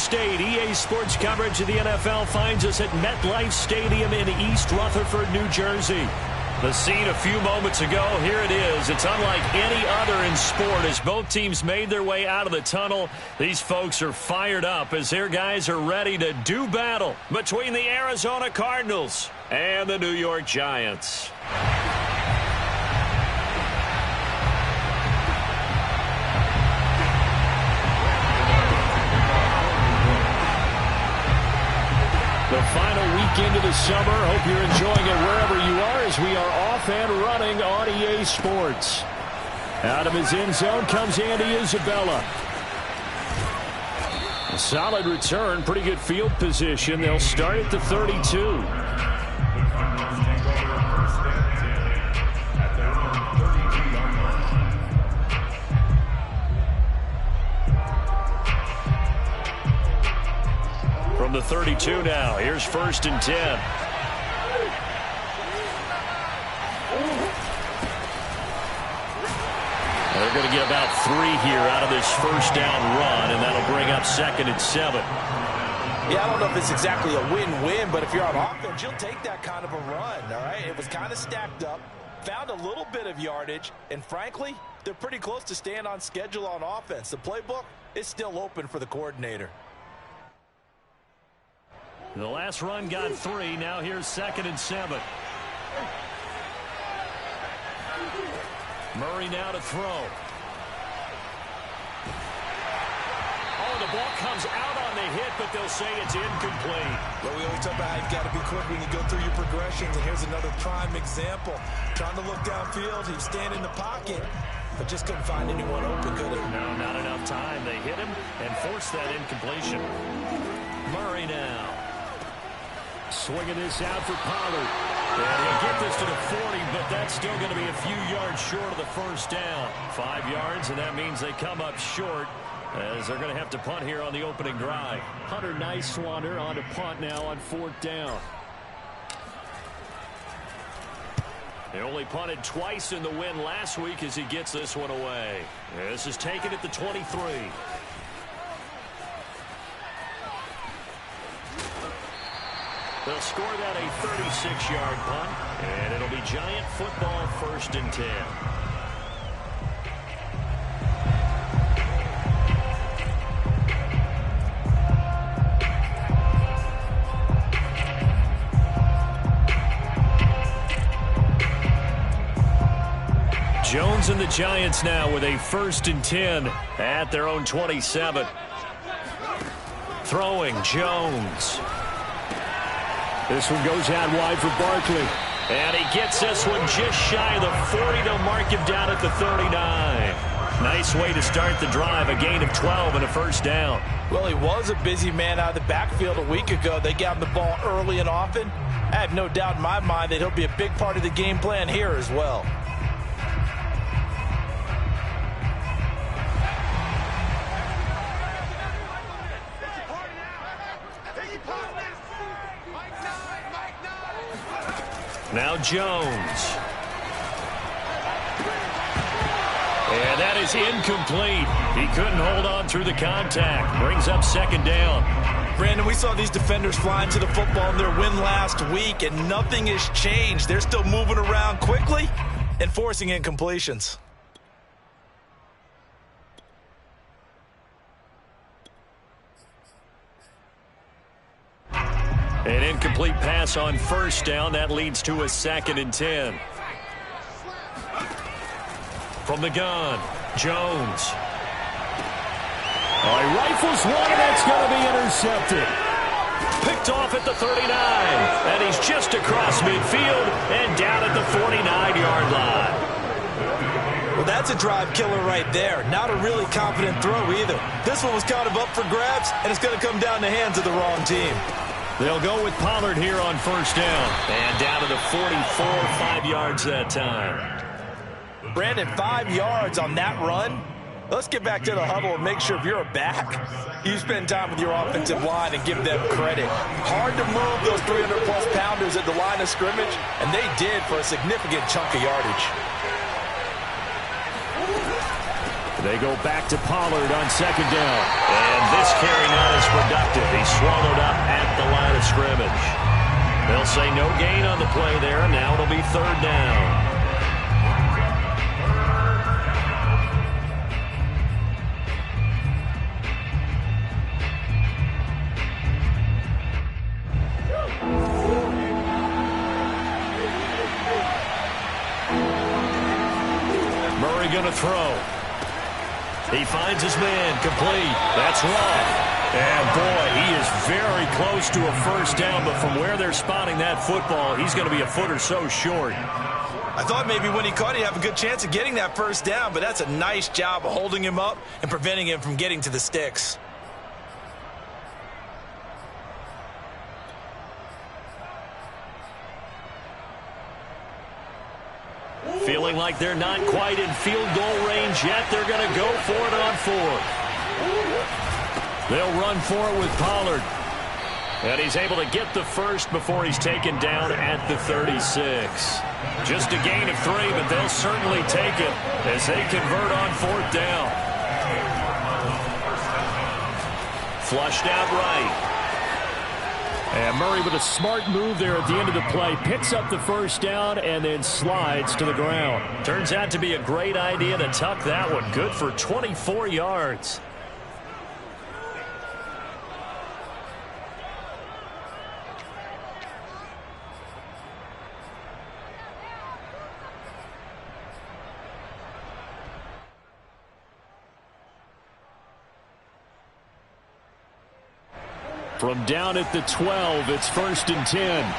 State. EA Sports coverage of the NFL finds us at MetLife Stadium in East Rutherford, New Jersey. The scene a few moments ago, here it is. It's unlike any other in sport as both teams made their way out of the tunnel. These folks are fired up as their guys are ready to do battle between the Arizona Cardinals and the New York Giants. The final weekend of the summer. Hope you're enjoying it wherever you are as we are off and running on EA Sports. Out of his end zone comes Andy Isabella. A solid return, pretty good field position. They'll start at the 32. From the 32 now, here's 1st and 10. They're going to get about 3 here out of this first down run, and that'll bring up 2nd and 7. Yeah, I don't know if it's exactly a win-win, but if you're on offense, you'll take that kind of a run, all right? It was kind of stacked up, found a little bit of yardage, and frankly, they're pretty close to staying on schedule on offense. The playbook is still open for the coordinator. The last run got 3. Now here's 2nd and 7. Murray now to throw. Oh, the ball comes out on the hit, but they'll say it's incomplete. Well, we always talk about how you've got to be quick when you go through your progressions, and here's another prime example. Trying to look downfield, he was standing in the pocket, but just couldn't find anyone open, could he? No, not enough time. They hit him and forced that incompletion. Murray now. Swinging this out for Pollard. And he'll get this to the 40, but that's still going to be a few yards short of the first down. 5 yards, and that means they come up short as they're going to have to punt here on the opening drive. Hunter Nicewander on to punt now on 4th down. They only punted twice in the win last week as he gets this one away. This is taken at the 23. They'll score that a 36-yard punt, and it'll be Giant football 1st and 10. Jones and the Giants now with a 1st and 10 at their own 27. Throwing Jones. This one goes out wide for Barkley. And he gets this one just shy of the 40. They'll mark him down at the 39. Nice way to start the drive. A gain of 12 and a first down. Well, he was a busy man out of the backfield a week ago. They got him the ball early and often. I have no doubt in my mind that he'll be a big part of the game plan here as well. Now Jones. And that is incomplete. He couldn't hold on through the contact. Brings up 2nd down. Brandon, we saw these defenders flying to the football in their win last week, and nothing has changed. They're still moving around quickly and forcing incompletions. An incomplete pass on 1st down. That leads to a 2nd and 10. From the gun, Jones. Oh, he rifles one, and that's going to be intercepted. Picked off at the 39. And he's just across midfield and down at the 49-yard line. Well, that's a drive killer right there. Not a really confident throw either. This one was kind of up for grabs, and it's going to come down the hands of the wrong team. They'll go with Pollard here on 1st down. And down to the 44, 5 yards that time. Brandon, 5 yards on that run. Let's get back to the huddle and make sure if you're a back, you spend time with your offensive line and give them credit. Hard to move those 300-plus pounders at the line of scrimmage, and they did for a significant chunk of yardage. They go back to Pollard on second down. And this carry not as productive. He's swallowed up at the line of scrimmage. They'll say no gain on the play there, and now it'll be third down. Murray going to throw. He finds his man, complete. That's wrong. And, boy, he is very close to a first down, but from where they're spotting that football, he's going to be a foot or so short. I thought maybe when he caught it, he'd have a good chance of getting that first down, but that's a nice job of holding him up and preventing him from getting to the sticks. Feeling like they're not quite in field goal range yet. They're going to go for it on fourth. They'll run for it with Pollard. And he's able to get the first before he's taken down at the 36. Just a gain of 3, but they'll certainly take it as they convert on fourth down. Flushed out right. And Murray with a smart move there at the end of the play. Picks up the first down and then slides to the ground. Turns out to be a great idea to tuck that one. Good for 24 yards. From down at the 12, it's 1st and 10.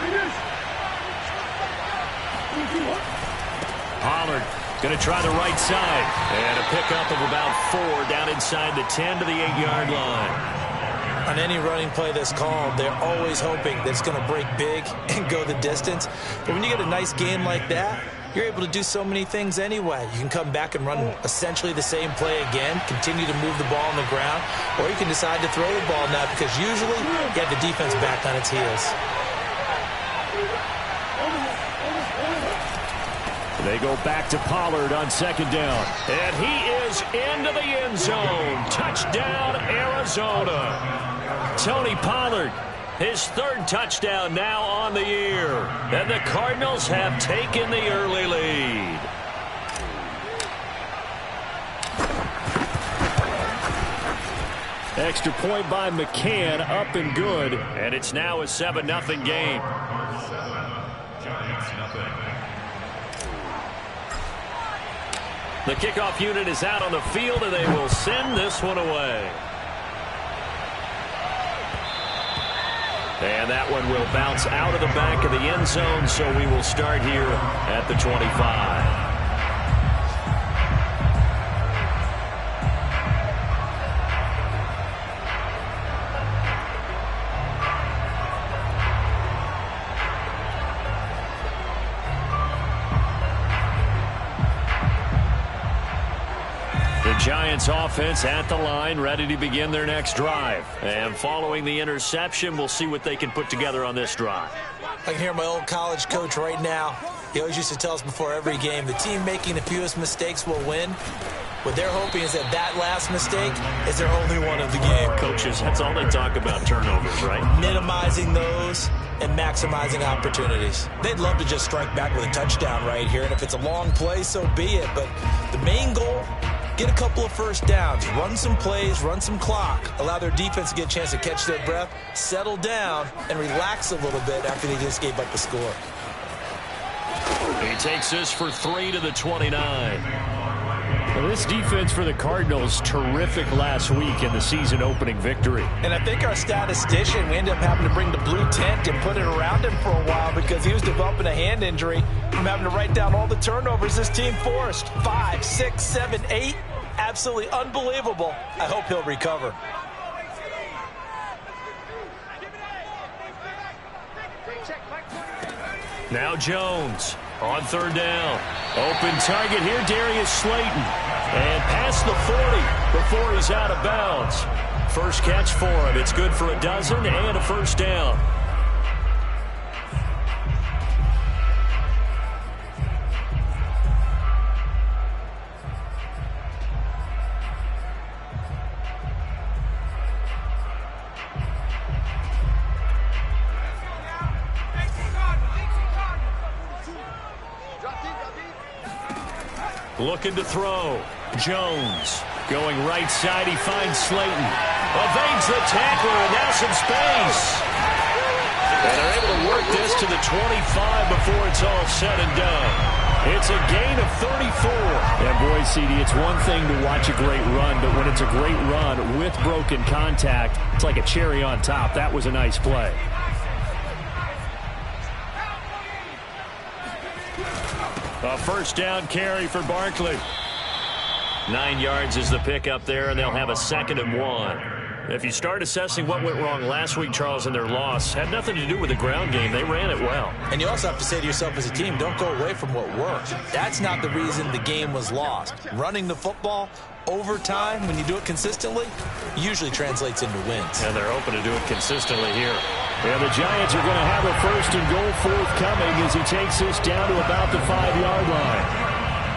Pollard going to try the right side. And a pickup of about 4 down inside the 10 to the 8-yard line. On any running play that's called, they're always hoping that it's going to break big and go the distance. But when you get a nice game like that, you're able to do so many things anyway. You can come back and run essentially the same play again, continue to move the ball on the ground, or you can decide to throw the ball now because usually you have the defense back on its heels. They go back to Pollard on second down. And he is into the end zone. Touchdown, Arizona. Tony Pollard, his 3rd touchdown now on the year. And the Cardinals have taken the early lead. Extra point by McCann, up and good. And it's now a 7-0 game. The kickoff unit is out on the field, and they will send this one away. And that one will bounce out of the back of the end zone, so we will start here at the 25. Giants offense at the line, ready to begin their next drive. And following the interception, we'll see what they can put together on this drive. I can hear my old college coach right now. He always used to tell us before every game, the team making the fewest mistakes will win. What they're hoping is that that last mistake is their only one of the game. Coaches, that's all they talk about, turnovers, right? Minimizing those and maximizing opportunities. They'd love to just strike back with a touchdown right here, and if it's a long play, so be it. But the main goal, get a couple of first downs, run some plays, run some clock, allow their defense to get a chance to catch their breath, settle down, and relax a little bit after they just gave up the score. He takes this for 3 to the 29. Well, this defense for the Cardinals, terrific last week in the season-opening victory. And I think our statistician, we ended up having to bring the blue tent and put it around him for a while because he was developing a hand injury from having to write down all the turnovers this team forced. 5, 6, 7, 8. Absolutely unbelievable. I hope he'll recover. Now Jones on third down. Open target here, Darius Slayton. And past the 40 before he's out of bounds. First catch for him. It's good for a dozen and a first down. Looking to throw. Jones going right side. He finds Slayton. Evades the tackler, and now some space. And they're able to work this to the 25 before it's all said and done. It's a gain of 34. Yeah, boy, CD, it's one thing to watch a great run, but when it's a great run with broken contact, it's like a cherry on top. That was a nice play. A first down carry for Barkley. 9 yards is the pickup there, and they'll have a 2nd and 1. If you start assessing what went wrong last week, Charles, in their loss, had nothing to do with the ground game. They ran it well. And you also have to say to yourself as a team, don't go away from what worked. That's not the reason the game was lost. Running the football over time, when you do it consistently, usually translates into wins. And they're hoping to do it consistently here. Yeah, the Giants are going to have a 1st and goal forthcoming as he takes this down to about the 5-yard line.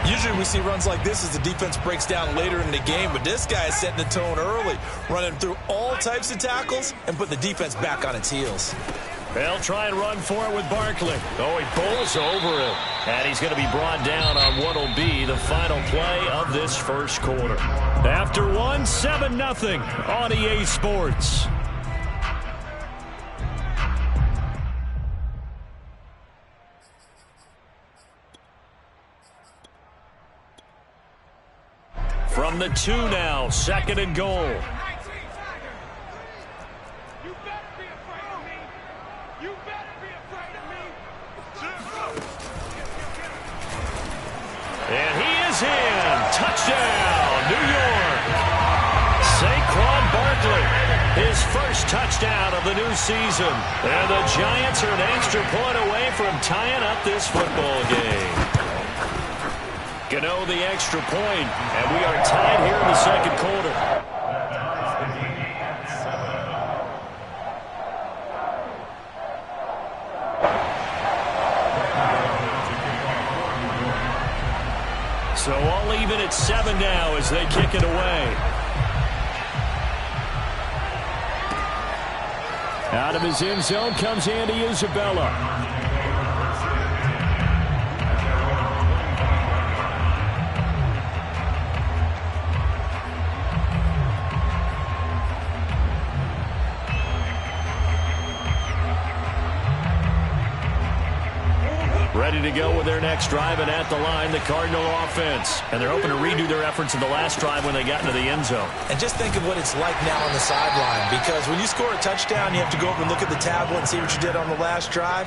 Usually we see runs like this as the defense breaks down later in the game, but this guy is setting the tone early, running through all types of tackles and put the defense back on its heels. They'll try and run for it with Barkley. Oh, he pulls over him. And he's going to be brought down on what will be the final play of this first quarter. After 7-0 on EA Sports. From the 2 now, 2nd and goal. And he is in. Touchdown, New York. Saquon Barkley, his first touchdown of the new season. And the Giants are an extra point away from tying up this football game. Gano the extra point, and we are tied here in the 2nd quarter. So all even at 7 now as they kick it away. Out of his end zone comes Andy Isabella. Ready to go with their next drive, and at the line, the Cardinal offense. And they're hoping to redo their efforts in the last drive when they got into the end zone. And just think of what it's like now on the sideline, because when you score a touchdown, you have to go over and look at the tablet and see what you did on the last drive.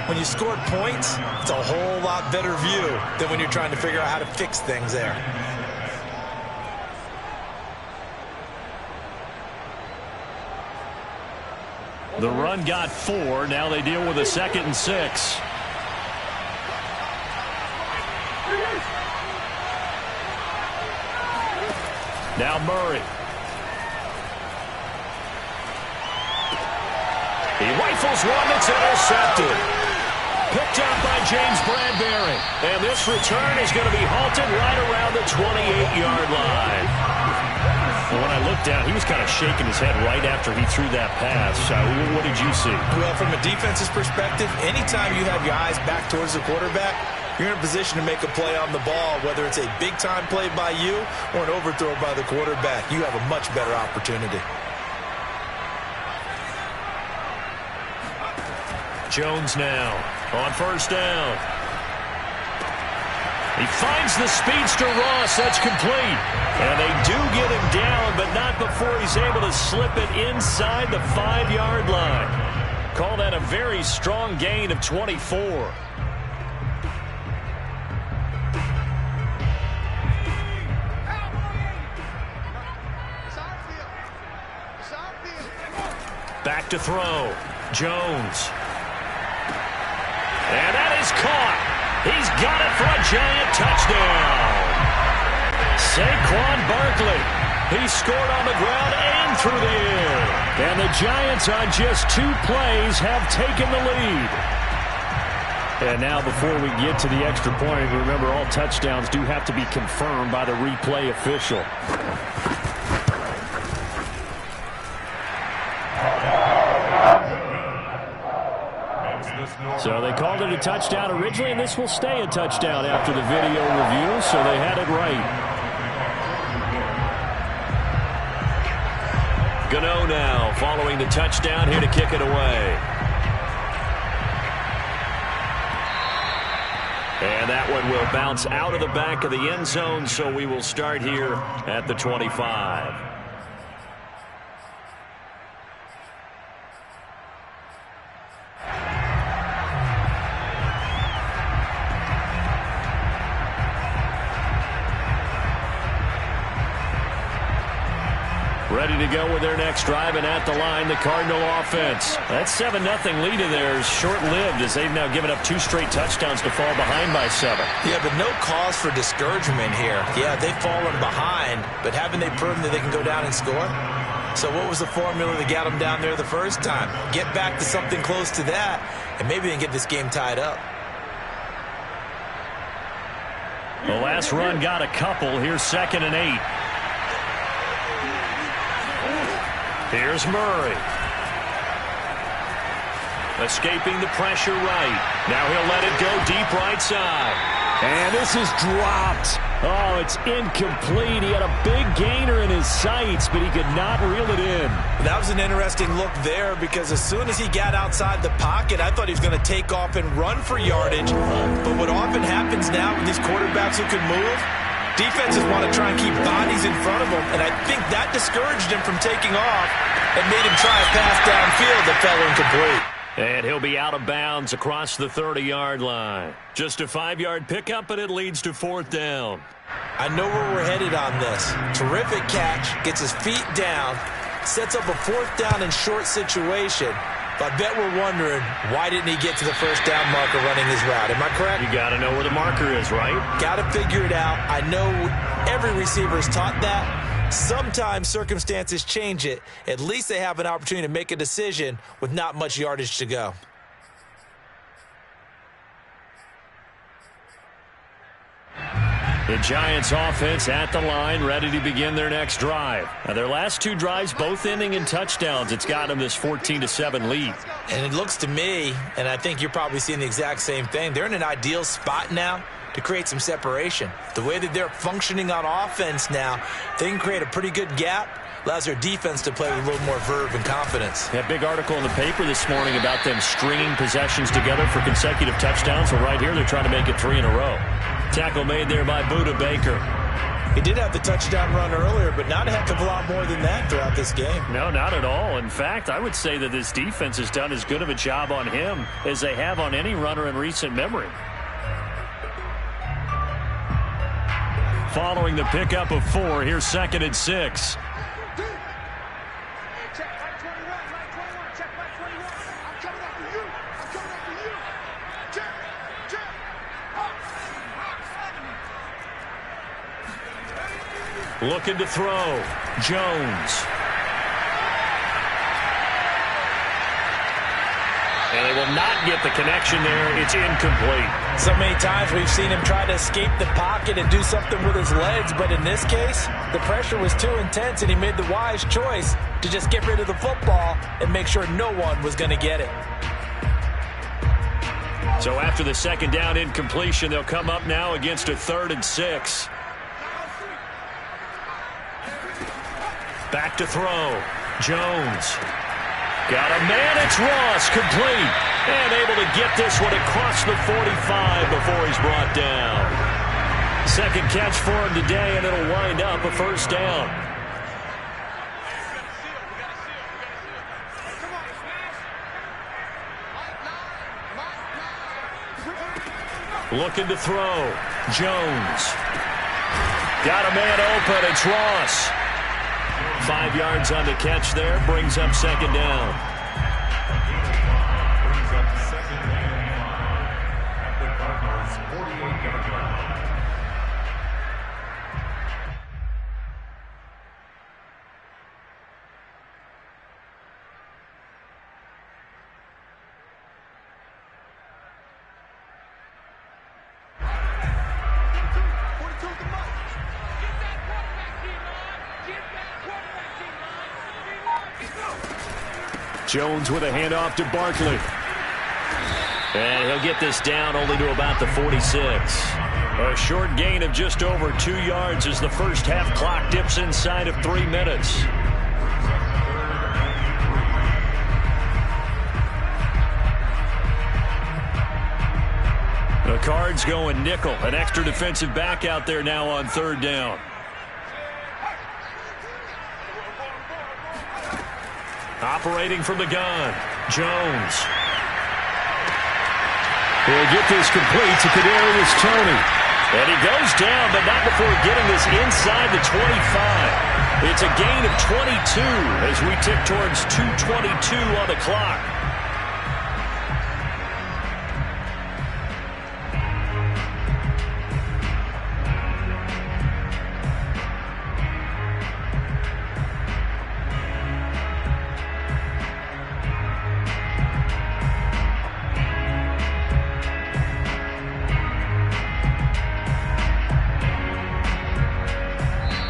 When you scored points, it's a whole lot better view than when you're trying to figure out how to fix things there. The run got 4. Now they deal with a 2nd and 6. Now Murray. He rifles one that's intercepted. Picked up by James Bradbury. And this return is going to be halted right around the 28-yard line. Well, when I looked down, he was kind of shaking his head right after he threw that pass. What did you see? Well, from a defense's perspective, anytime you have your eyes back towards the quarterback, you're in a position to make a play on the ball, whether it's a big-time play by you or an overthrow by the quarterback. You have a much better opportunity. Jones now on first down. He finds the speedster Ross. That's complete. And they do get him down, but not before he's able to slip it inside the 5-yard line. Call that a very strong gain of 24. Back to throw. Jones. And that is caught. He's got it for a giant touchdown. Saquon Barkley. He scored on the ground and through the air. And the Giants on just 2 plays have taken the lead. And now before we get to the extra point, remember all touchdowns do have to be confirmed by the replay official. So they called it a touchdown originally, and this will stay a touchdown after the video review, so they had it right. Gano now following the touchdown here to kick it away. And that one will bounce out of the back of the end zone, so we will start here at the 25. Ready to go with their next drive, and at the line, the Cardinal offense. That 7-0 lead of theirs short-lived as they've now given up 2 straight touchdowns to fall behind by 7. Yeah, but no cause for discouragement here. Yeah, they've fallen behind, but haven't they proven that they can go down and score? So what was the formula that got them down there the first time? Get back to something close to that, and maybe they can get this game tied up. The last run got a couple. Here's 2nd and 8. Here's Murray. Escaping the pressure right. Now he'll let it go deep right side. And this is dropped. Oh, it's incomplete. He had a big gainer in his sights, but he could not reel it in. That was an interesting look there because as soon as he got outside the pocket, I thought he was going to take off and run for yardage. But what often happens now with these quarterbacks who can move, defenses want to try and keep bodies in front of them, and I think that discouraged him from taking off and made him try a pass downfield that fell incomplete. And he'll be out of bounds across the 30-yard line. Just a 5-yard pickup, but it leads to 4th down. I know where we're headed on this. Terrific catch, gets his feet down, sets up a 4th down and short situation. But I bet we're wondering, why didn't he get to the 1st down marker running his route? Am I correct? You got to know where the marker is, right? Got to figure it out. I know every receiver is taught that. Sometimes circumstances change it. At least they have an opportunity to make a decision with not much yardage to go. The Giants offense at the line, ready to begin their next drive. Now, their last 2 drives, both ending in touchdowns. It's got them this 14-7 lead. And it looks to me, and I think you're probably seeing the exact same thing, they're in an ideal spot now to create some separation. The way that they're functioning on offense now, they can create a pretty good gap. Allows their defense to play with a little more verve and confidence. That big article in the paper this morning about them stringing possessions together for consecutive touchdowns. Well, right here, they're trying to make it 3 in a row. Tackle made there by Budda Baker. He did have the touchdown run earlier, but not a heck of a lot more than that throughout this game. No, not at all. In fact, I would say that this defense has done as good of a job on him as they have on any runner in recent memory. Following the pickup of 4, here's 2nd and 6. Looking to throw. Jones. And they will not get the connection there. It's incomplete. So many times we've seen him try to escape the pocket and do something with his legs, but in this case, the pressure was too intense and he made the wise choice to just get rid of the football and make sure no one was going to get it. So after the 2nd down incompletion, they'll come up now against a 3rd and 6. Back to throw. Jones. Got a man. It's Ross. Complete. And able to get this one across the 45 before he's brought down. 2nd catch for him today, and it'll wind up a 1st down. Looking to throw. Jones. Got a man open. It's Ross. 5 yards on the catch there. Brings up 2nd down. Jones with a handoff to Barkley. And he'll get this down only to about the 46. A short gain of just over 2 yards as the first half clock dips inside of 3 minutes. The Cards going nickel. An extra defensive back out there now on 3rd down. Operating from the gun, Jones. He'll get this complete to Kadarius Toney. And he goes down, but not before getting this inside the 25. It's a gain of 22 as we tick towards 2:22 on the clock.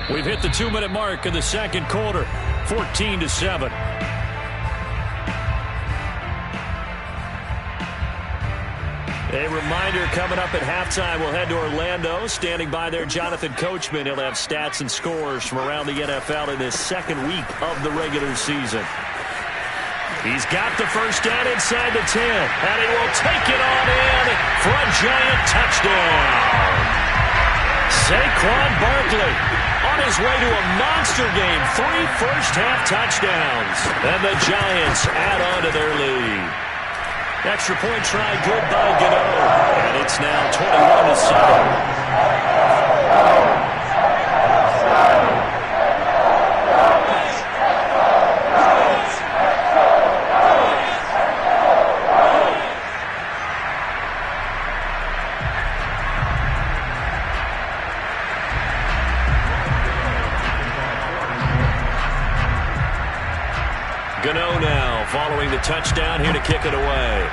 We've hit the 2-minute mark in the second quarter, 14-7. A reminder coming up at halftime, we'll head to Orlando. Standing by there, Jonathan Coachman. He'll have stats and scores from around the NFL in this second week of the regular season. He's got the first down inside the 10, and he will take it on in for a giant touchdown. Saquon Barkley on his way to a monster game. 3 first-half touchdowns. And the Giants add on to their lead. Extra point try good by Gano. And it's now 21-7. Gano now following the touchdown here to kick it away.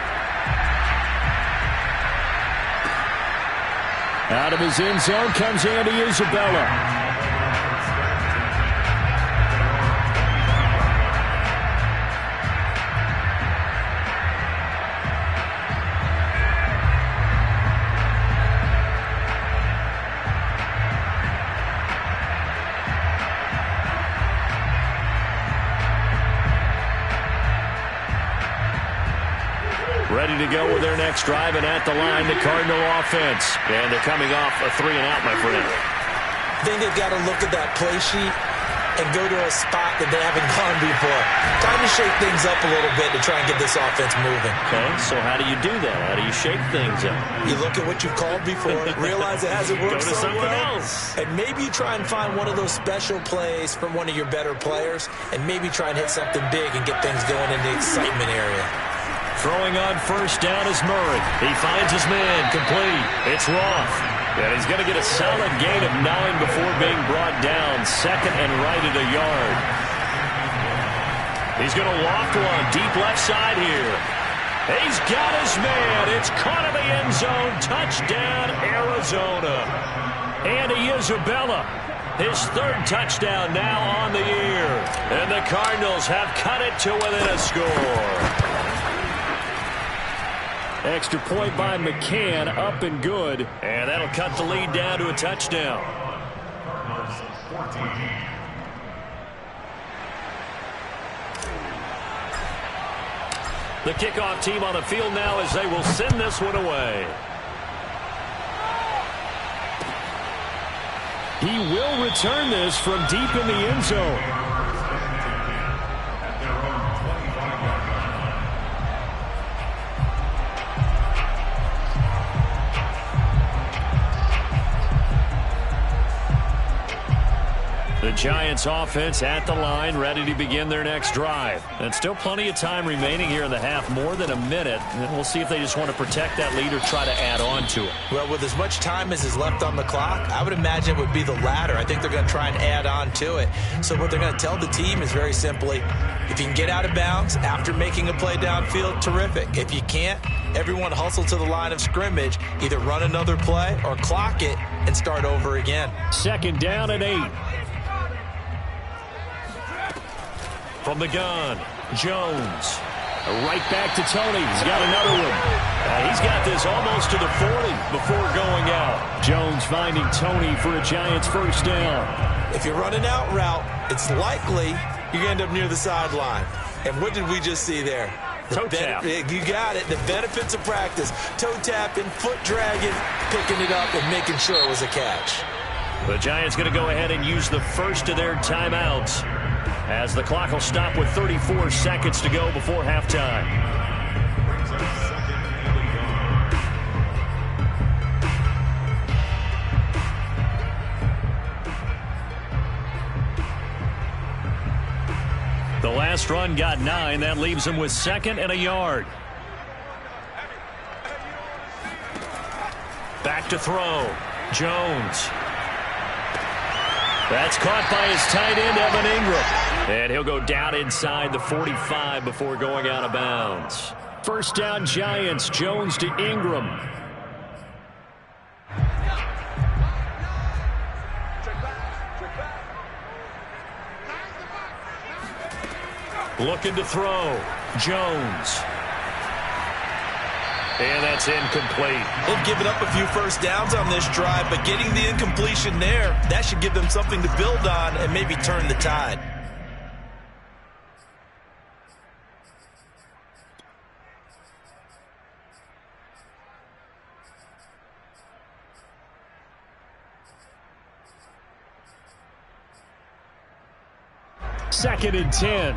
Out of his end zone comes Andy Isabella. Ready to go with their next drive, and at the line, the Cardinal offense. And they're coming off a 3-and-out, my friend. I think they've got to look at that play sheet and go to a spot that they haven't gone before. Time to shake things up a little bit to try and get this offense moving. Okay, so how do you do that? How do you shake things up? You look at what you've called before, realize it hasn't worked Go to so something well, else. and maybe you try and find one of those special plays from one of your better players, and maybe try and hit something big and get things going in the excitement area. Throwing on first down is Murray. He finds his man complete. It's Roth. And he's going to get a solid gain of 9 before being brought down. Second and right at a yard. He's going to loft one deep left side here. He's got his man. It's caught in the end zone. Touchdown, Arizona. Andy Isabella. His 3rd touchdown now on the year. And the Cardinals have cut it to within a score. Extra point by McCann, up and good. And that'll cut the lead down to a touchdown. The kickoff team on the field now as they will send this one away. He will return this from deep in the end zone. The Giants offense at the line, ready to begin their next drive. And still plenty of time remaining here in the half, more than a minute. And we'll see if they just want to protect that lead or try to add on to it. Well, with as much time as is left on the clock, I would imagine it would be the latter. I think they're going to try and add on to it. So what they're going to tell the team is very simply, if you can get out of bounds after making a play downfield, terrific. If you can't, everyone hustle to the line of scrimmage, either run another play or clock it and start over again. 2nd down and 8. From the gun, Jones. Right back to Tony. He's got another one. He's got this almost to the 40 before going out. Jones finding Tony for a Giants first down. If you're running out route, it's likely you're going to end up near the sideline. And what did we just see there? Toe tap. You got it. The benefits of practice. Toe tapping, foot dragging, picking it up, and making sure it was a catch. The Giants going to go ahead and use the first of their timeouts as the clock will stop with 34 seconds to go before halftime. The last run got 9. That leaves him with 2nd and a yard. Back to throw. Jones. That's caught by his tight end, Evan Ingram. And he'll go down inside the 45 before going out of bounds. First down, Giants. Jones to Ingram. Looking to throw. Jones. And that's incomplete. They've given up a few first downs on this drive, but getting the incompletion there, that should give them something to build on and maybe turn the tide. Second and 10.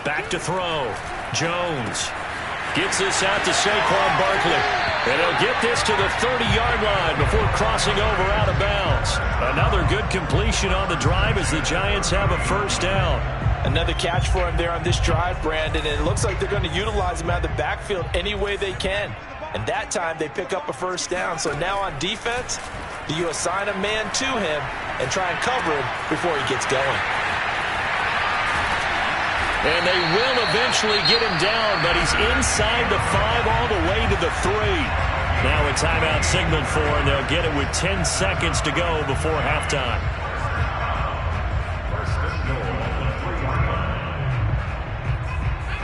Back to throw. Jones gets this out to Saquon Barkley. And he'll get this to the 30-yard line before crossing over out of bounds. Another good completion on the drive as the Giants have a first down. Another catch for him there on this drive, Brandon. And it looks like they're going to utilize him out of the backfield any way they can. And that time they pick up a first down. So now on defense, do you assign a man to him and try and cover him before he gets going? And they will eventually get him down, but he's inside the 5 all the way to the 3. Now a timeout signaled for, and they'll get it with 10 seconds to go before halftime.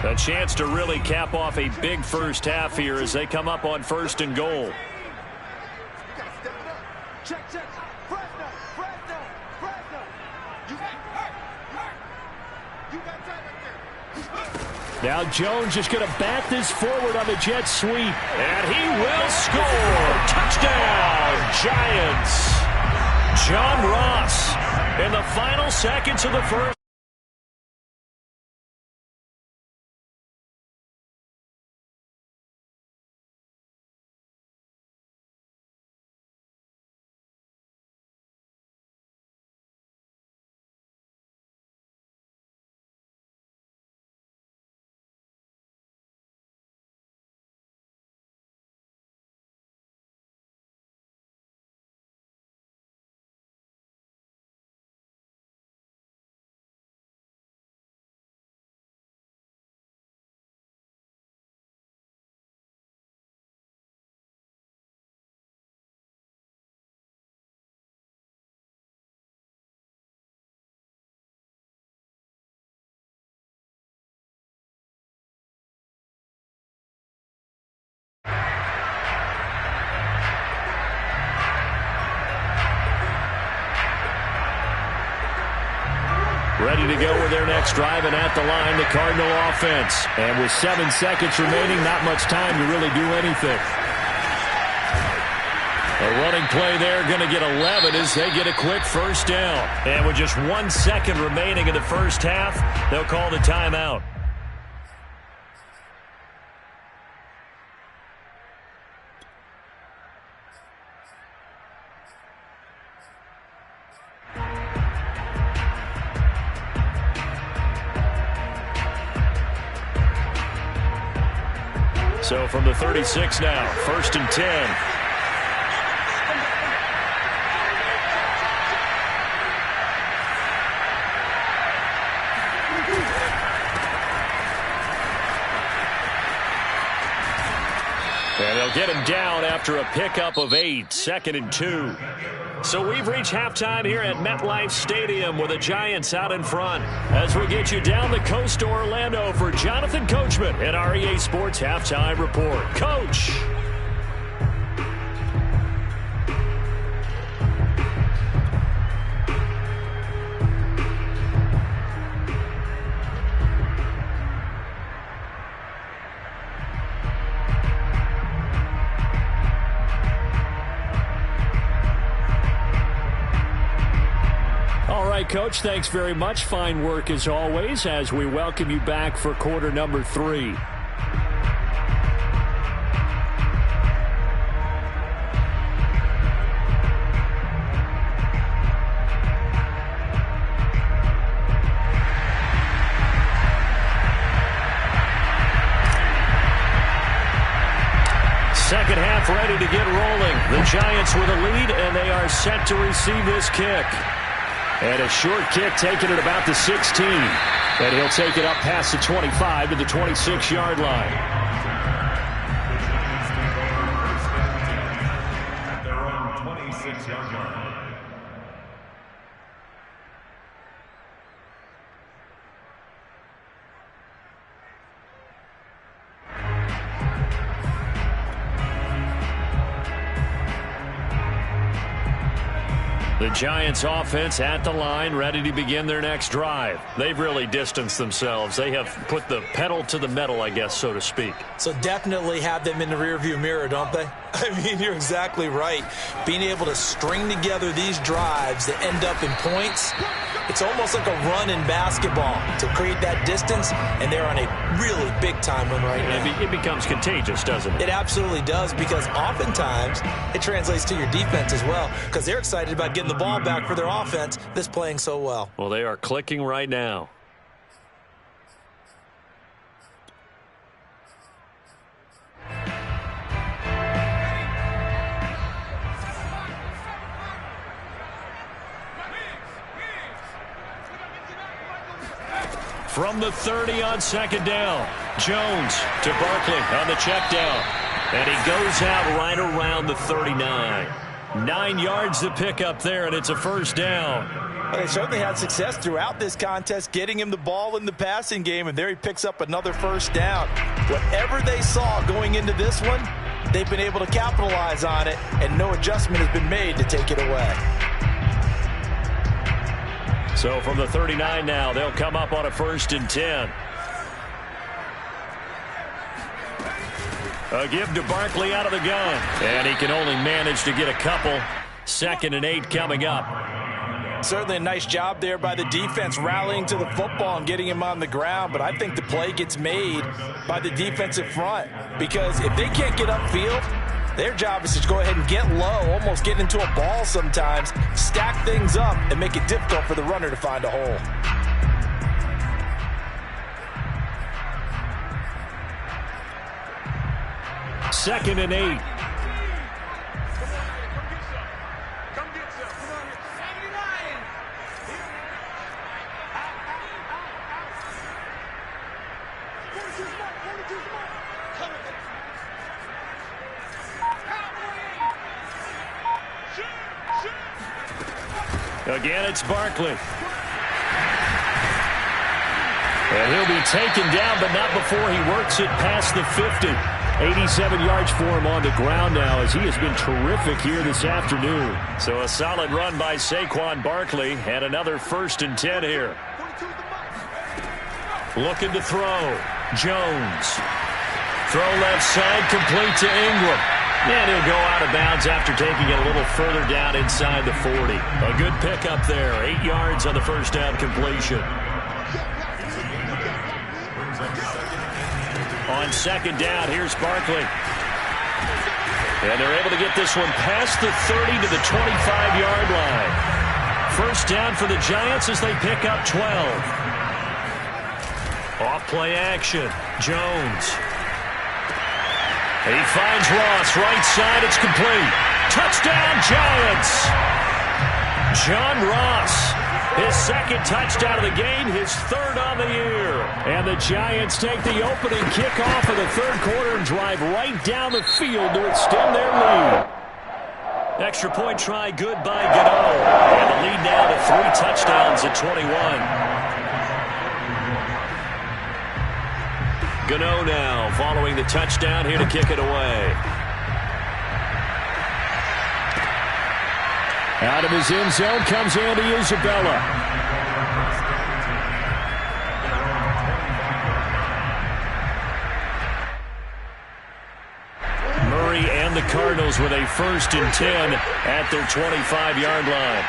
A chance to really cap off a big first half here as they come up on 1st and goal. Now Jones just going to bat this forward on the jet sweep. And he will score. Touchdown, Giants. John Ross in the final seconds of the first. Ready to go with their next drive, and at the line, the Cardinal offense. And with 7 seconds remaining, not much time to really do anything. A running play there, going to get 11 as they get a quick first down. And with just 1 second remaining in the first half, they'll call the timeout. So from the 36 now, 1st and 10. And they'll They'll get him down after a pickup of 8, 2nd and 2. So we've reached halftime here at MetLife Stadium with the Giants out in front. As we get you down the coast to Orlando for Jonathan Coachman at our EA Sports Halftime Report. Coach! Coach, thanks very much. Fine work as always as we welcome you back for quarter number 3. Second half ready to get rolling. The Giants with a lead, and they are set to receive this kick. And a short kick taken at about the 16. And he'll take it up past the 25 to the 26-yard line. Their own 26-yard line. The Giants offense at the line, ready to begin their next drive. They've really distanced themselves. They have put the pedal to the metal, I guess, so to speak. So definitely have them in the rearview mirror, don't they? I mean, you're exactly right. Being able to string together these drives that end up in points, it's almost like a run in basketball to create that distance, and they're on a really big-time one right now. It becomes contagious, doesn't it? It absolutely does, because oftentimes it translates to your defense as well, because they're excited about getting the ball back for their offense that's playing so well. Well, they are clicking right now. From the 30 on second down, Jones to Barkley on the check down. And he goes out right around the 39. 9 yards to pick up there, and it's a first down. Well, they certainly had success throughout this contest, getting him the ball in the passing game, and there he picks up another first down. Whatever they saw going into this one, they've been able to capitalize on it, and no adjustment has been made to take it away. So from the 39 now, they'll come up on a 1st and 10. A give to Barkley out of the gun. And he can only manage to get a couple. 2nd and 8 coming up. Certainly a nice job there by the defense rallying to the football and getting him on the ground. But I think the play gets made by the defensive front. Because if they can't get upfield, their job is to go ahead and get low, almost get into a ball sometimes, stack things up, and make it difficult for the runner to find a hole. Second and 8. Again, it's Barkley. And he'll be taken down, but not before he works it past the 50. 87 yards for him on the ground now, as he has been terrific here this afternoon. So a solid run by Saquon Barkley, and another 1st and 10 here. Looking to throw. Jones. Throw left side, complete to Ingram. And he'll go out of bounds after taking it a little further down inside the 40. A good pickup there. 8 yards on the first down completion. On second down, here's Barkley. And they're able to get this one past the 30 to the 25-yard line. First down for the Giants as they pick up 12. Off play action. Jones. He finds Ross. Right side, it's complete. Touchdown, Giants. John Ross His second touchdown of the game, his third on the year. And the Giants take the opening kickoff of the third quarter and drive right down the field to extend their lead. Extra point try good by Gano. And the lead now to 3 touchdowns at 21. Gano now following the touchdown here to kick it away. Out of his end zone comes Andy Isabella. Murray and the Cardinals with a 1st and 10 at their 25-yard line.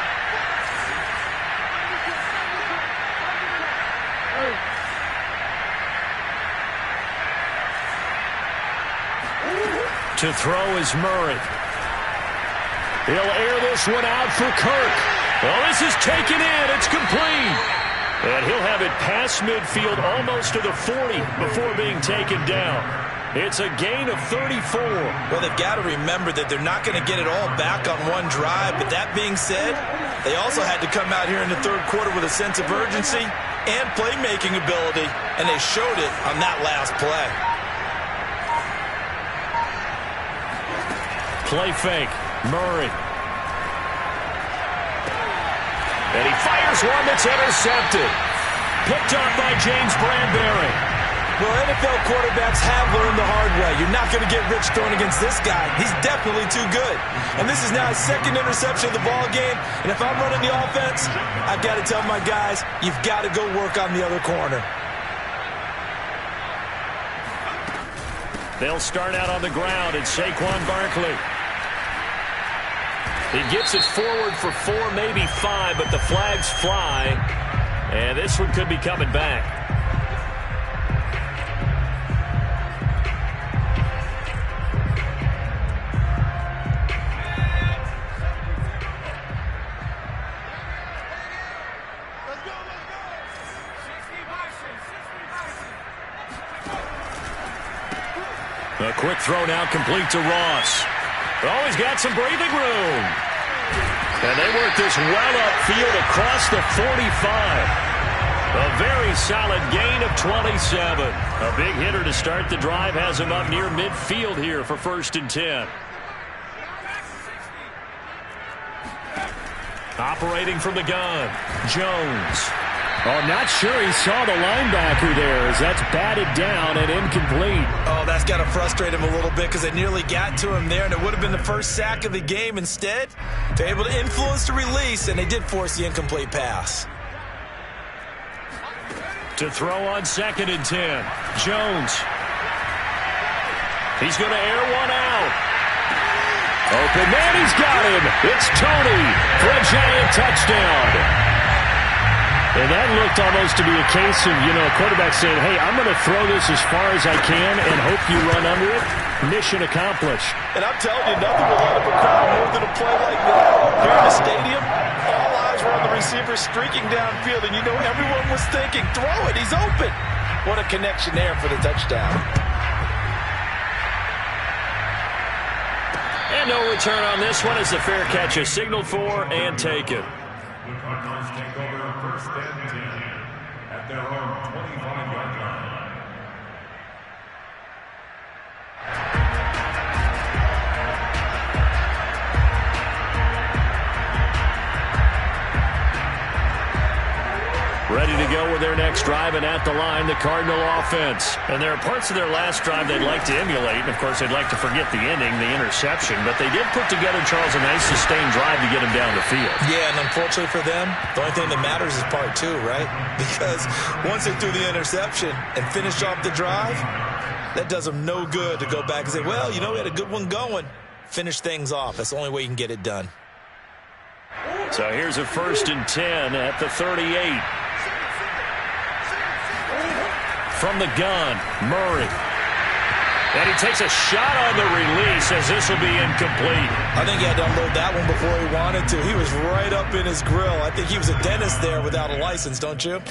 To throw is Murray. He'll air this one out for Kirk. Well, this is taken in. It's complete. And he'll have it past midfield almost to the 40 before being taken down. It's a gain of 34. Well, they've got to remember that they're not going to get it all back on one drive. But that being said, they also had to come out here in the third quarter with a sense of urgency and playmaking ability. And they showed it on that last play. Play fake. Murray. And he fires one that's intercepted. Picked up by James Bradbury. Well, NFL quarterbacks have learned the hard way. You're not going to get rich throwing against this guy. He's definitely too good. And this is now his 2nd interception of the ball game. And if I'm running the offense, I've got to tell my guys, you've got to go work on the other corner. They'll start out on the ground at Saquon Barkley. He gets it forward for 4, maybe 5, but the flags fly. And this one could be coming back. A quick throw now complete to Ross. Always got some breathing room. And they work this well upfield across the 45. A very solid gain of 27. A big hitter to start the drive has him up near midfield here for 1st and 10. Operating from the gun, Jones. Oh, not sure he saw the linebacker there as that's batted down and incomplete. Oh, that's got to frustrate him a little bit because they nearly got to him there, and it would have been the first sack of the game. Instead, they're able to influence the release, and they did force the incomplete pass. To throw on 2nd and 10, Jones. He's going to air one out. Open man, he's got him. It's Tony for a Giant touchdown. And that looked almost to be a case of, a quarterback saying, hey, I'm going to throw this as far as I can and hope you run under it. Mission accomplished. And I'm telling you, nothing will light up a crowd more than a play like that. Here in the stadium, all eyes were on the receiver streaking downfield, and everyone was thinking, throw it, he's open. What a connection there for the touchdown. And no return on this one as the fair catch is signaled for and taken. The Cardinals take over 1st and 10 at their own 25-yard line. Ready to go with their next drive, and at the line, the Cardinal offense. And there are parts of their last drive they'd like to emulate. And, of course, they'd like to forget the ending, the interception. But they did put together, Charles, a nice sustained drive to get him down the field. Yeah, and unfortunately for them, the only thing that matters is part 2, right? Because once they threw the interception and finished off the drive, that does them no good to go back and say, well, we had a good one going. Finish things off. That's the only way you can get it done. So here's a 1st and 10 at the 38. From the gun, Murray. And he takes a shot on the release as this will be incomplete. I think he had to unload that one before he wanted to. He was right up in his grill. I think he was a dentist there without a license, don't you?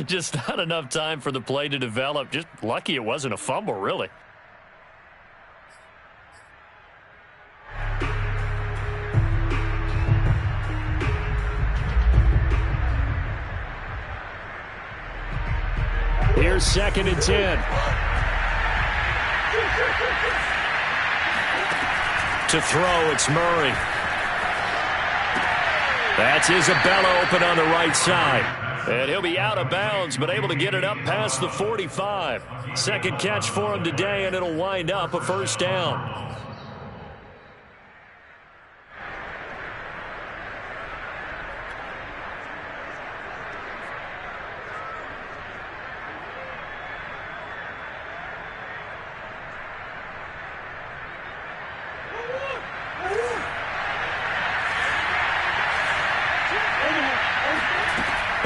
Just not enough time for the play to develop. Just lucky it wasn't a fumble, really. here, 2nd and 10. To throw, it's Murray. That's Isabella open on the right side. And he'll be out of bounds, but able to get it up past the 45. Second catch for him today, and it'll wind up a first down.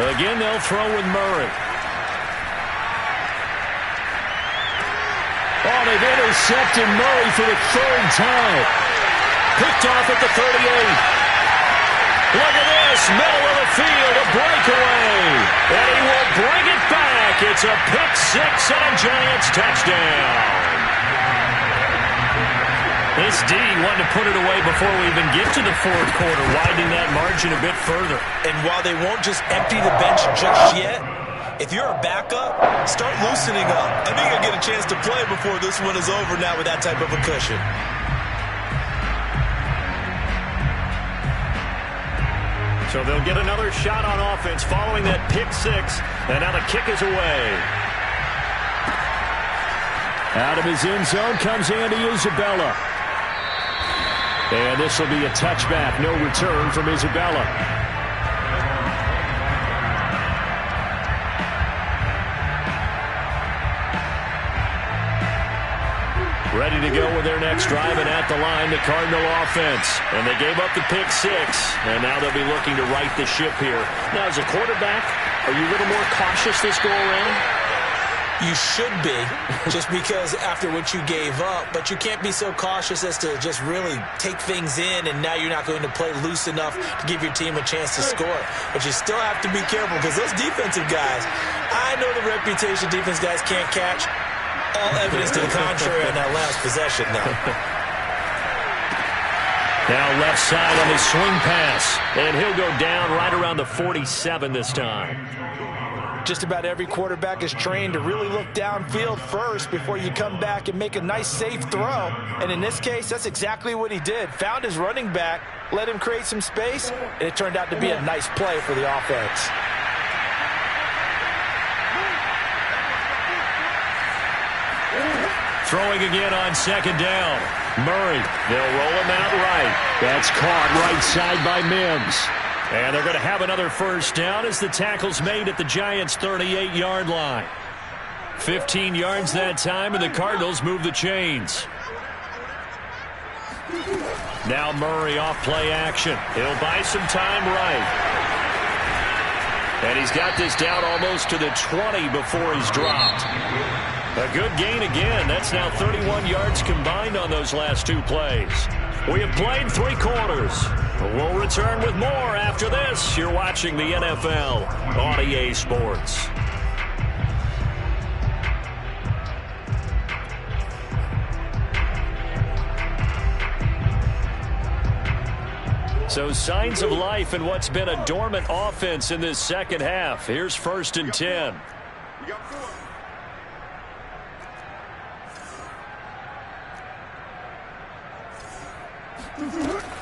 Again, they'll throw with Murray. Oh, they've intercepted Murray for the 3rd time. Picked off at the 38. Look at this, middle of the field, a breakaway. And he will bring it back. It's a pick 6 and a Giants touchdown. This D wanted to put it away before we even get to the 4th quarter, widening that margin a bit further. And while they won't just empty the bench just yet, if you're a backup, start loosening up. I think you'll get a chance to play before this one is over now with that type of a cushion. So they'll get another shot on offense following that pick 6, and now the kick is away. Out of his end zone comes Andy Isabella. And this will be a touchback. No return from Isabella. Ready to go with their next drive, and at the line, the Cardinal offense. And they gave up the pick 6, and now they'll be looking to right the ship here. Now, as a quarterback, are you a little more cautious this go-around? You should be, just because after what you gave up, but you can't be so cautious as to just really take things in, and now you're not going to play loose enough to give your team a chance to score. But you still have to be careful, because those defensive guys, I know the reputation defense guys can't catch. All evidence to the contrary on that last possession now. Now left side on his swing pass, and he'll go down right around the 47 this time. Just about every quarterback is trained to really look downfield first before you come back and make a nice, safe throw. And in this case, that's exactly what he did. Found his running back, let him create some space, and it turned out to be a nice play for the offense. Throwing again on 2nd down. Murray, they'll roll him out right. That's caught right side by Mims. And they're going to have another first down as the tackle's made at the Giants' 38-yard line. 15 yards that time, and the Cardinals move the chains. Now Murray off play action. He'll buy some time right. And he's got this down almost to the 20 before he's dropped. A good gain again. That's now 31 yards combined on those last 2 plays. We have played 3 quarters. We'll return with more after this. You're watching the NFL on EA Sports. So signs of life in what's been a dormant offense in this second half. Here's 1st and 10.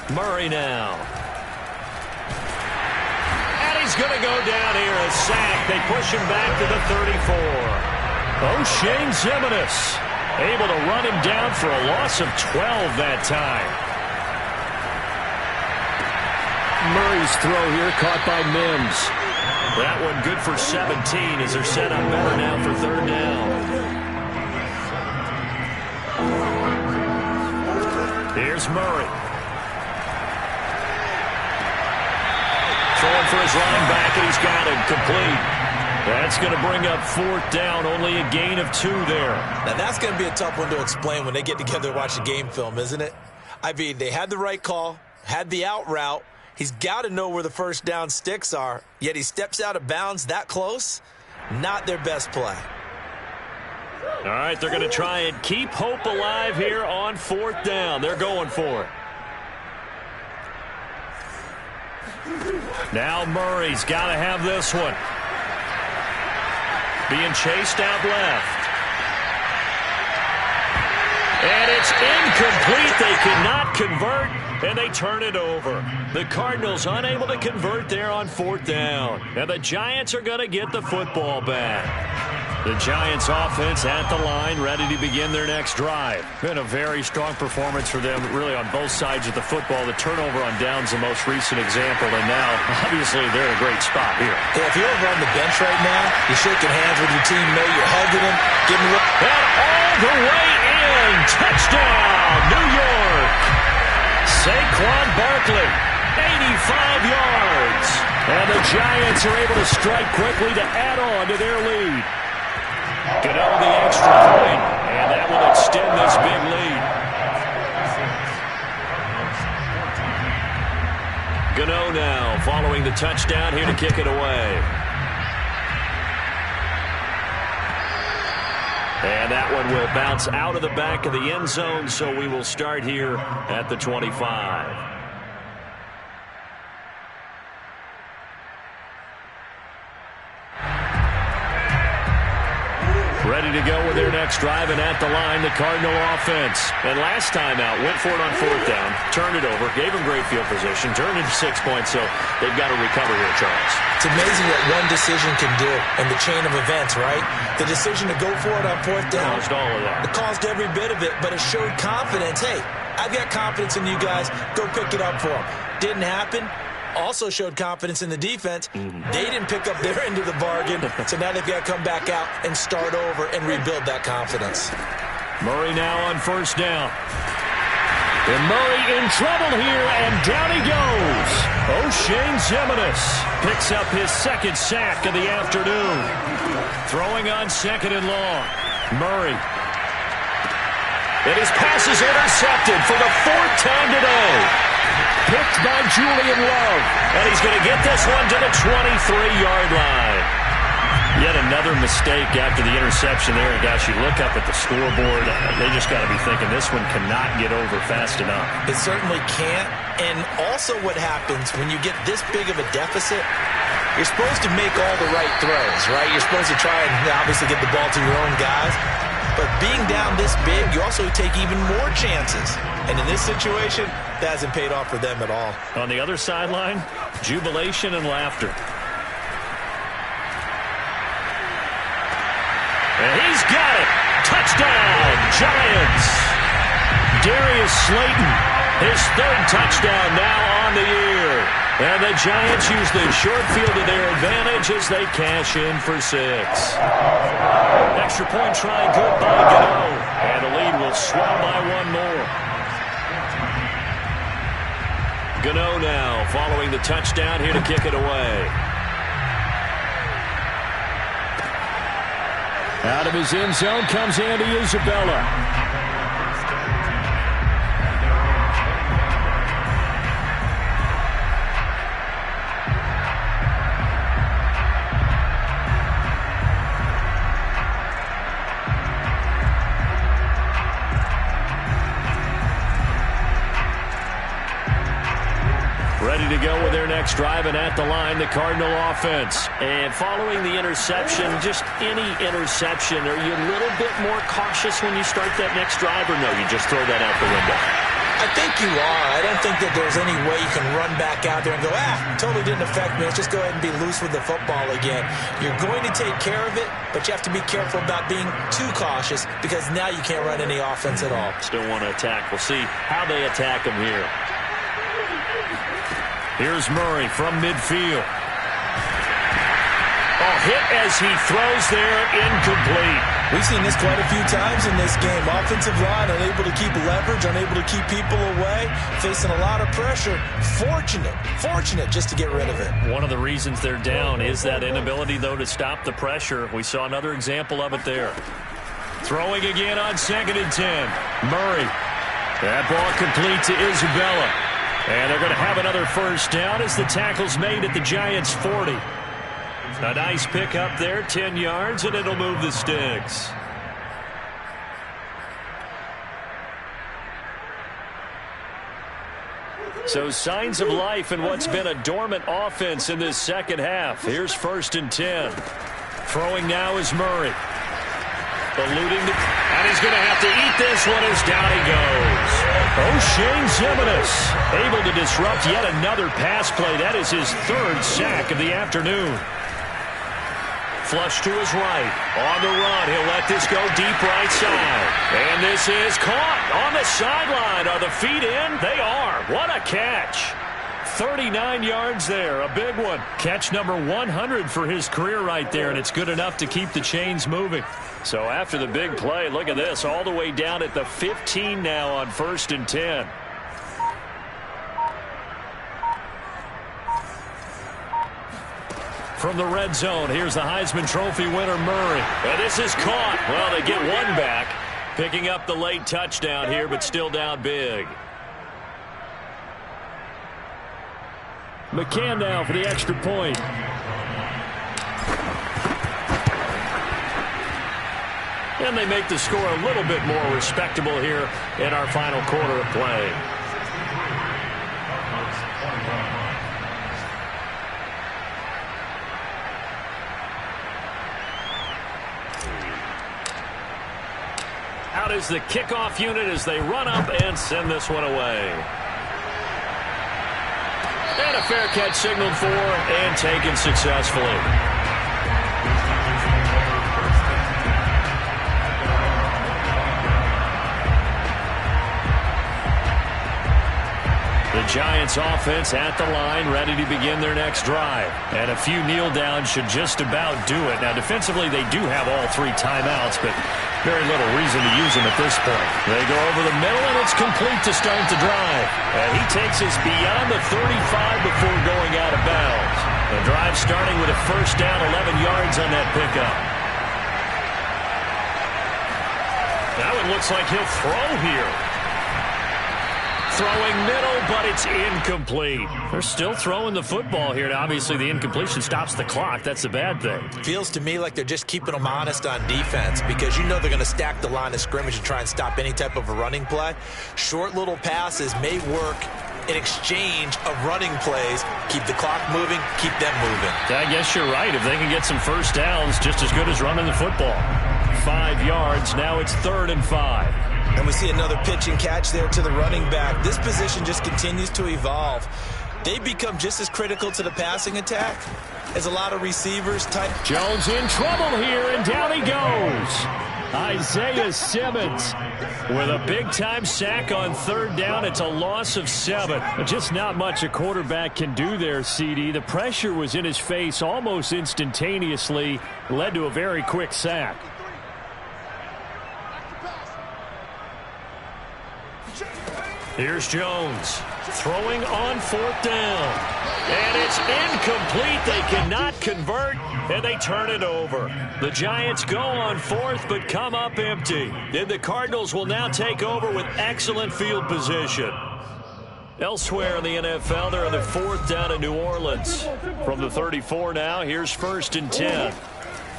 Murray now. And he's going to go down here, a sack. They push him back to the 34. O'Shane Zimenez able to run him down for a loss of 12 that time. Murray's throw here caught by Mims. That one good for 17 as they're set up better now for 3rd down. Here's Murray. Throwing for his linebacker, and he's got him complete. That's going to bring up 4th down, only a gain of 2 there. Now that's going to be a tough one to explain when they get together and watch the game film, isn't it? I mean, they had the right call, had the out route. He's got to know where the first down sticks are, yet he steps out of bounds that close. Not their best play. All right, they're going to try and keep hope alive here on 4th down. They're going for it. Now Murray's got to have this one. being chased out left. And it's incomplete. They cannot convert, and they turn it over. The Cardinals unable to convert there on 4th down. And the Giants are going to get the football back. The Giants offense at the line, ready to begin their next drive. Been a very strong performance for them, really on both sides of the football. The turnover on downs the most recent example, and now, obviously, they're in a great spot here. Yeah, if you're over on the bench right now, you're shaking hands with your teammate, you're hugging him, giving him and all the way in. Touchdown, New York. Saquon Barkley, 85 yards. And the Giants are able to strike quickly to add on to their lead. Gano the extra point, and that will extend this big lead. Gano now following the touchdown here to kick it away. And that one will bounce out of the back of the end zone, so we will start here at the 25. Ready to go with their next drive, and at the line, the Cardinal offense. And last time out, went for it on 4th down, turned it over, gave them great field position, turned it to 6 points, so they've got to recover here, Charles. It's amazing what one decision can do in the chain of events, right? The decision to go for it on 4th down. Caused all of that. It caused every bit of it, but it showed confidence. Hey, I've got confidence in you guys. Go pick it up for them. Didn't happen. Also showed confidence in the defense. They didn't pick up their end of the bargain, so now they've got to come back out and start over and rebuild that confidence. Murray now on 1st down. And Murray in trouble here, and down he goes. O'Shane Ximines picks up his 2nd sack of the afternoon. Throwing on 2nd and long. Murray. And his pass is intercepted for the 4th time today. Picked by Julian Love. And he's going to get this one to the 23-yard line. Yet another mistake after the interception there. And gosh, you look up at the scoreboard, they just got to be thinking this one cannot get over fast enough. It certainly can't. And also what happens when you get this big of a deficit, you're supposed to make all the right throws, right? You're supposed to try and obviously get the ball to your own guys. But being down this big, you also take even more chances. And in this situation, that hasn't paid off for them at all. On the other sideline, jubilation and laughter. And he's got it. Touchdown, Giants. Darius Slayton, his 3rd touchdown now on the year. And the Giants use the short field to their advantage as they cash in for 6. Extra point try good by Gano. And the lead will swell by 1 more. Gano now following the touchdown here to kick it away. Out of his end zone comes Andy Isabella. Ready to go with their next drive, and at the line, the Cardinal offense. And following the interception, just any interception, are you a little bit more cautious when you start that next drive, or no, you just throw that out the window? I think you are. I don't think that there's any way you can run back out there and go, totally didn't affect me. Let's just go ahead and be loose with the football again. You're going to take care of it, but you have to be careful about being too cautious because now you can't run any offense at all. Still want to attack. We'll see how they attack him here. Here's Murray from midfield. Hit as he throws there, incomplete. We've seen this quite a few times in this game. Offensive line unable to keep leverage, unable to keep people away, facing a lot of pressure. Fortunate just to get rid of it. One of the reasons they're down is that inability, though, to stop the pressure. We saw another example of it there. Throwing again on 2nd and 10. Murray. That ball complete to Isabella. And they're going to have another 1st down as the tackle's made at the Giants' 40. A nice pick up there, 10 yards, and it'll move the sticks. So signs of life in what's been a dormant offense in this second half. Here's 1st and 10. Throwing now is Murray. Eluding the... And he's going to have to eat this one as down he goes. O'Shane Ximines able to disrupt yet another pass play. That is his third sack of the afternoon. Flush to his right. On the run. He'll let this go deep right side. And this is caught on the sideline. Are the feet in? They are. What a catch. 39 yards there. A big one. Catch number 100 for his career right there, and it's good enough to keep the chains moving. So after the big play, look at this. All the way down at the 15 now on 1st and 10. From the red zone, here's the Heisman Trophy winner, Murray. And this is caught. Well, they get one back. Picking up the late touchdown here, but still down big. McCann now for the extra point. And they make the score a little bit more respectable here in our final quarter of play. Out is the kickoff unit as they run up and send this one away. And a fair catch signaled for and taken successfully. The Giants offense at the line, ready to begin their next drive. And a few kneel downs should just about do it. Now, defensively, they do have all 3 timeouts, but very little reason to use them at this point. They go over the middle, and it's complete to start the drive. And he takes us beyond the 35 before going out of bounds. The drive starting with a first down, 11 yards on that pickup. Now it looks like he'll throw here. Throwing middle, but it's incomplete. They're still throwing the football here. Now, obviously, the incompletion stops the clock. That's the bad thing. Feels to me like they're just keeping them honest on defense because you know they're going to stack the line of scrimmage and try and stop any type of a running play. Short little passes may work in exchange of running plays. Keep the clock moving, keep them moving. I guess you're right. If they can get some first downs, just as good as running the football. 5 yards. Now it's 3rd and 5. And we see another pitch and catch there to the running back. This position just continues to evolve. They become just as critical to the passing attack as a lot of receivers. Jones in trouble here, and down he goes. Isaiah Simmons with a big-time sack on 3rd down. It's a loss of 7. Just not much a quarterback can do there, CD. The pressure was in his face almost instantaneously. Led to a very quick sack. Here's Jones throwing on 4th down. And it's incomplete. They cannot convert, and they turn it over. The Giants go on 4th, but come up empty. And the Cardinals will now take over with excellent field position. Elsewhere in the NFL, they're on the 4th down in New Orleans. From the 34 now, here's 1st and 10.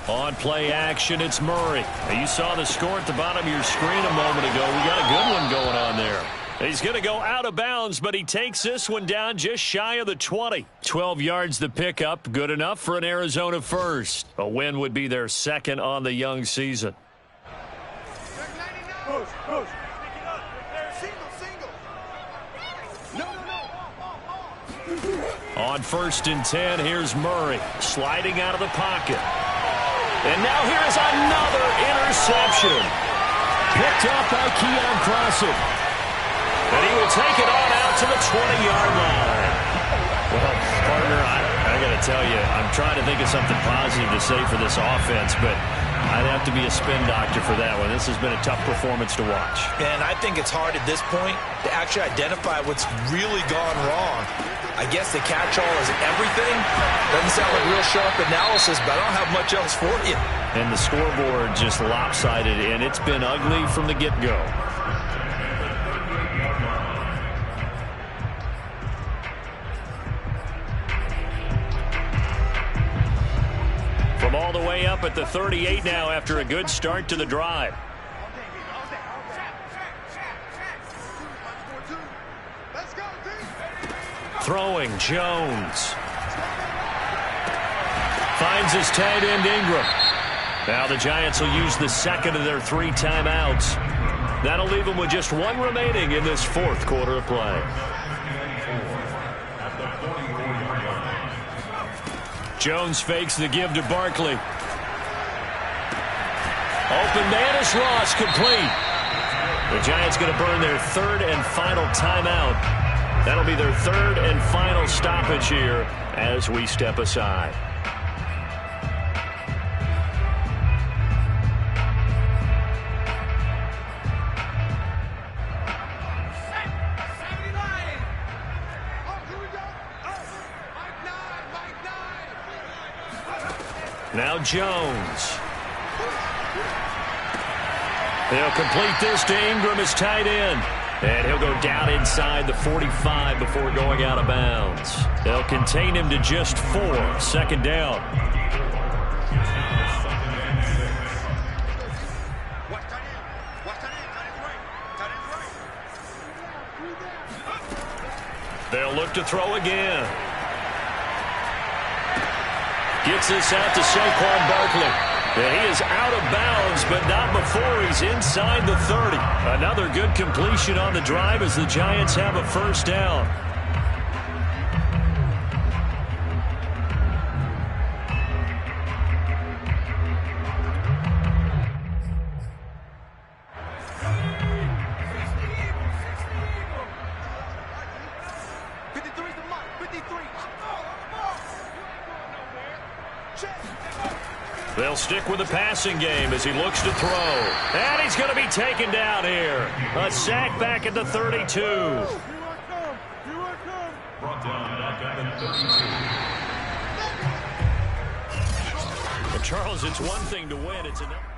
On play action, it's Murray. Now, you saw the score at the bottom of your screen a moment ago. We got a good one going on there. He's going to go out of bounds, but he takes this one down just shy of the 20. 12 yards the pickup, good enough for an Arizona first. A win would be their 2nd on the young season. On 1st and 10, here's Murray sliding out of the pocket. And now here is another interception. Picked up by Keon Crossett. And he will take it on out to the 20-yard line. Well, partner, I got to tell you, I'm trying to think of something positive to say for this offense, but I'd have to be a spin doctor for that one. This has been a tough performance to watch. And I think it's hard at this point to actually identify what's really gone wrong. I guess the catch-all is everything. Doesn't sound like real sharp analysis, but I don't have much else for you. And the scoreboard just lopsided, and it's been ugly from the get-go. From all the way up at the 38 now after a good start to the drive. Throwing, Jones. Finds his tight end, Ingram. Now the Giants will use the second of their 3 timeouts. That'll leave them with just 1 remaining in this 4th quarter of play. Jones fakes the give to Barkley. Open man is lost, complete. The Giants going to burn their 3rd and final timeout. That'll be their 3rd and final stoppage here as we step aside. Now Jones. They'll complete this to Ingram as tight end. And he'll go down inside the 45 before going out of bounds. They'll contain him to just 4. 2nd down. They'll look to throw again. Gets this out to Saquon Barkley. And he is out of bounds, but not before he's inside the 30. Another good completion on the drive as the Giants have a 1st down. They'll stick with the passing game as he looks to throw. And he's going to be taken down here. A sack back at the 32. Well, Charles, it's one thing to win. It's another.